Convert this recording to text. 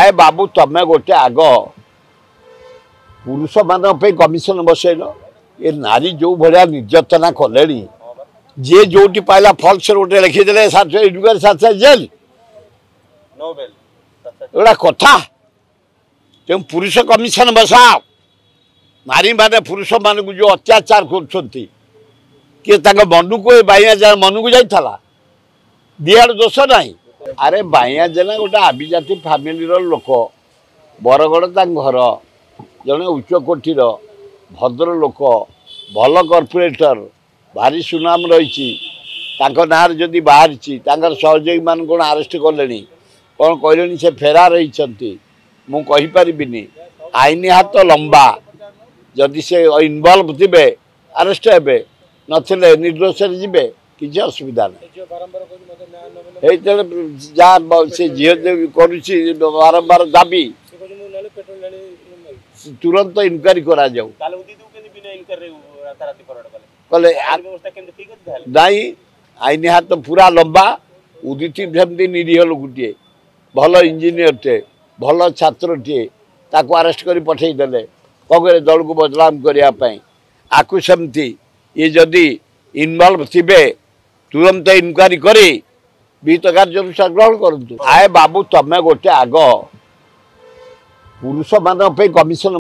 आए बाबू तमें गोटे आग पुरुष मान कमिशन बसैल ये नारी जो भाया निर्यातना कले जी जो पाइला फल्स गोटे लिखिदे जेल गोटा कथा तेणु पुरुष कमिशन बसा नारी माने पुरुष मान को जो अत्याचार कर मन को बाइया जना मन को जाइला दिहाड़ दोष ना अरे बाइया जना गोटे आदिजाति फैमिली लोक बरगड़ घर जड़े उच्च कोटीर भद्र लोक भल कॉर्पोरेटर भारी सुनाम रही ना जदि बाहरी सहयोगी मान कौन आरेस्ट कले कौन कहले से फेरार रही मुझे आईन हाथ लंबा जदि से इनवल्व थे आरेस्ट हे नथिले निर्दोष जीवे किसी असुविधा नहीं से झील कर बारंबार दाबी तुरंत इनक्वारी करा जाऊ नहीं आईन हाथ पूरा लंबा उदित सेमती निरीह लोकटे भल इंजीनियर टे भल छात्र टे ताको अरेस्ट कर पठेदेले कगरे दल को बदनाम करने आकु सेमती ये जदि इनवल्व थे तुरंत इनक्वारी करी विहित कार्यानुष्ठान ग्रहण करूँ आए बाबू तमें गोटे आग पुरुष मान कमिशन